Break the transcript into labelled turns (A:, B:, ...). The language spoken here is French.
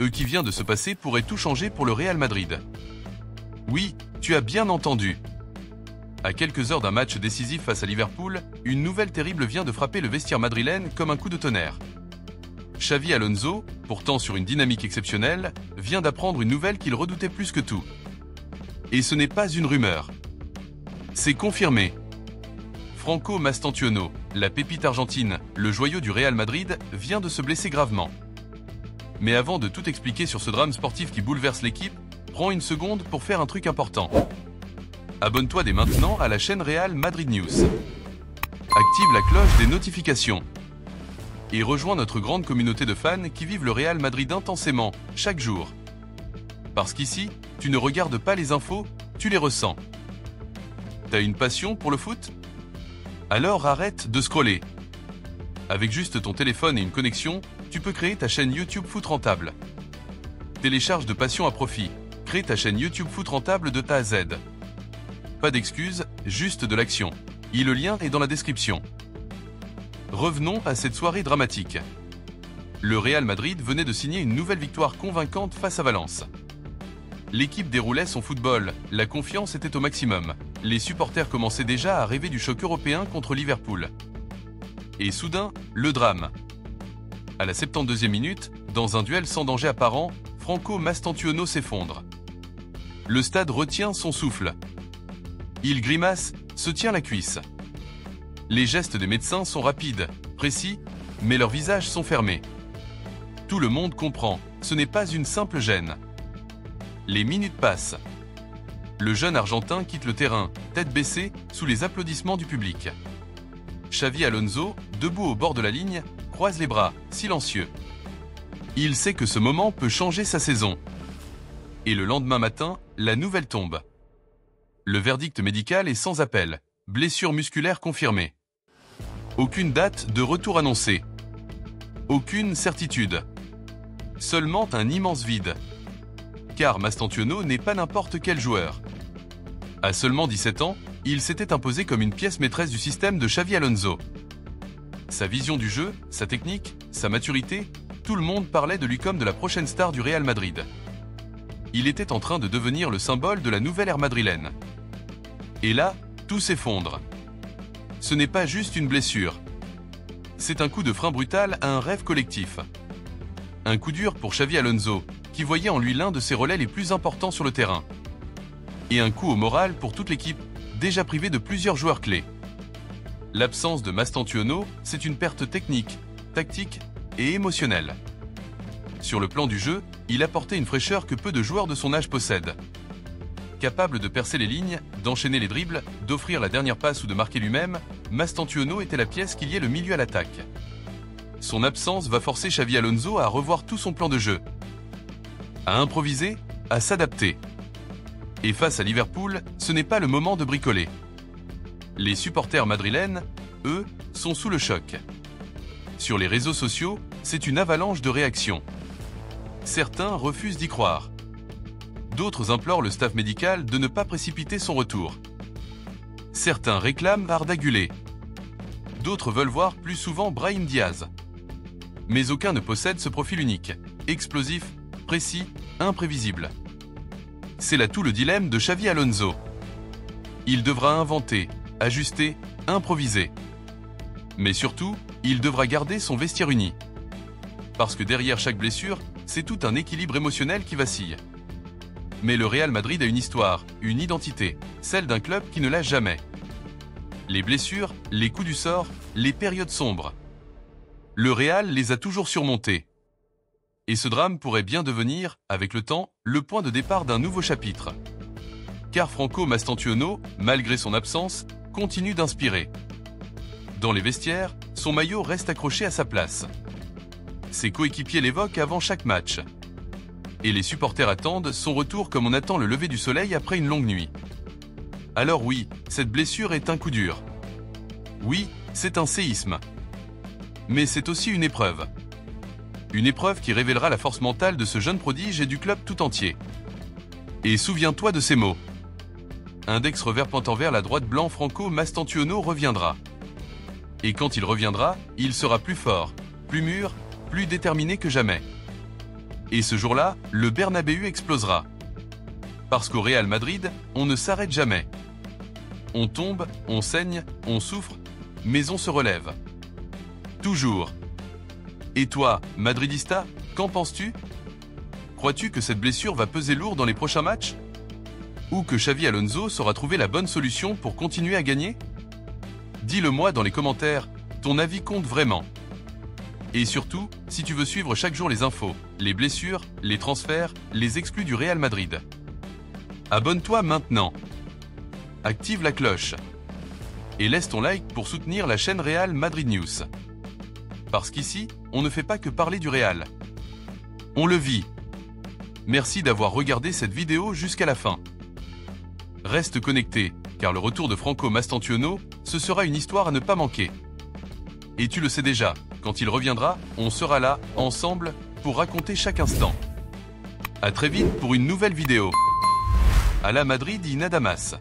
A: qui vient de se passer pourrait tout changer pour le Real Madrid. Oui, tu as bien entendu. À quelques heures d'un match décisif face à Liverpool, une nouvelle terrible vient de frapper le vestiaire madrilène comme un coup de tonnerre. Xavi Alonso, pourtant sur une dynamique exceptionnelle, vient d'apprendre une nouvelle qu'il redoutait plus que tout. Et ce n'est pas une rumeur. C'est confirmé. Franco Mastantuono, la pépite argentine, le joyau du Real Madrid, vient de se blesser gravement. Mais avant de tout expliquer sur ce drame sportif qui bouleverse l'équipe, prends une seconde pour faire un truc important. Abonne-toi dès maintenant à la chaîne Real Madrid News. Active la cloche des notifications. Et rejoins notre grande communauté de fans qui vivent le Real Madrid intensément, chaque jour. Parce qu'ici, tu ne regardes pas les infos, tu les ressens. T'as une passion pour le foot? Alors arrête de scroller. Avec juste ton téléphone et une connexion, tu peux créer ta chaîne YouTube Foot Rentable. Télécharge de passion à profit. Crée ta chaîne YouTube Foot Rentable de A à Z. Pas d'excuses, juste de l'action. Le lien est dans la description. Revenons à cette soirée dramatique. Le Real Madrid venait de signer une nouvelle victoire convaincante face à Valence. L'équipe déroulait son football, la confiance était au maximum. Les supporters commençaient déjà à rêver du choc européen contre Liverpool. Et soudain, le drame. À la 72e minute, dans un duel sans danger apparent, Franco Mastantuono s'effondre. Le stade retient son souffle. Il grimace, se tient la cuisse. Les gestes des médecins sont rapides, précis, mais leurs visages sont fermés. Tout le monde comprend, ce n'est pas une simple gêne. Les minutes passent. Le jeune Argentin quitte le terrain, tête baissée, sous les applaudissements du public. Xavi Alonso, debout au bord de la ligne, croise les bras, silencieux. Il sait que ce moment peut changer sa saison. Et le lendemain matin, la nouvelle tombe. Le verdict médical est sans appel, blessure musculaire confirmée. Aucune date de retour annoncée. Aucune certitude. Seulement un immense vide. Car Mastantuono n'est pas n'importe quel joueur. À seulement 17 ans, il s'était imposé comme une pièce maîtresse du système de Xavi Alonso. Sa vision du jeu, sa technique, sa maturité, tout le monde parlait de lui comme de la prochaine star du Real Madrid. Il était en train de devenir le symbole de la nouvelle ère madrilène. Et là, tout s'effondre. Ce n'est pas juste une blessure. C'est un coup de frein brutal à un rêve collectif. Un coup dur pour Xavi Alonso, qui voyait en lui l'un de ses relais les plus importants sur le terrain. Et un coup au moral pour toute l'équipe, déjà privée de plusieurs joueurs clés. L'absence de Mastantuono, c'est une perte technique, tactique et émotionnelle. Sur le plan du jeu, il apportait une fraîcheur que peu de joueurs de son âge possèdent. Capable de percer les lignes, d'enchaîner les dribbles, d'offrir la dernière passe ou de marquer lui-même, Mastantuono était la pièce qui liait le milieu à l'attaque. Son absence va forcer Xavi Alonso à revoir tout son plan de jeu. À improviser, à s'adapter. Et face à Liverpool, ce n'est pas le moment de bricoler. Les supporters madrilènes, eux, sont sous le choc. Sur les réseaux sociaux, c'est une avalanche de réactions. Certains refusent d'y croire. D'autres implorent le staff médical de ne pas précipiter son retour. Certains réclament Arda Güler. D'autres veulent voir plus souvent Brahim Diaz. Mais aucun ne possède ce profil unique, explosif, précis, imprévisible. C'est là tout le dilemme de Xavi Alonso. Il devra inventer, ajuster, improviser. Mais surtout, il devra garder son vestiaire uni. Parce que derrière chaque blessure, c'est tout un équilibre émotionnel qui vacille. Mais le Real Madrid a une histoire, une identité, celle d'un club qui ne lâche jamais. Les blessures, les coups du sort, les périodes sombres. Le Real les a toujours surmontés. Et ce drame pourrait bien devenir, avec le temps, le point de départ d'un nouveau chapitre. Car Franco Mastantuono, malgré son absence, continue d'inspirer. Dans les vestiaires, son maillot reste accroché à sa place. Ses coéquipiers l'évoquent avant chaque match. Et les supporters attendent son retour comme on attend le lever du soleil après une longue nuit. Alors oui, cette blessure est un coup dur. Oui, c'est un séisme. Mais c'est aussi une épreuve. Une épreuve qui révélera la force mentale de ce jeune prodige et du club tout entier. Et souviens-toi de ces mots. Index revers pointant vers la droite blanc, Franco Mastantuono reviendra. Et quand il reviendra, il sera plus fort, plus mûr, plus déterminé que jamais. Et ce jour-là, le Bernabéu explosera. Parce qu'au Real Madrid, on ne s'arrête jamais. On tombe, on saigne, on souffre, mais on se relève. Toujours. Et toi, Madridista, qu'en penses-tu? Crois-tu que cette blessure va peser lourd dans les prochains matchs? Ou que Xavi Alonso saura trouver la bonne solution pour continuer à gagner? Dis-le-moi dans les commentaires, ton avis compte vraiment. Et surtout, si tu veux suivre chaque jour les infos, les blessures, les transferts, les exclus du Real Madrid. Abonne-toi maintenant. Active la cloche. Et laisse ton like pour soutenir la chaîne Real Madrid News. Parce qu'ici, on ne fait pas que parler du Real. On le vit. Merci d'avoir regardé cette vidéo jusqu'à la fin. Reste connecté, car le retour de Franco Mastantuono, ce sera une histoire à ne pas manquer. Et tu le sais déjà, quand il reviendra, on sera là, ensemble, pour raconter chaque instant. À très vite pour une nouvelle vidéo. À la Madrid y nada más.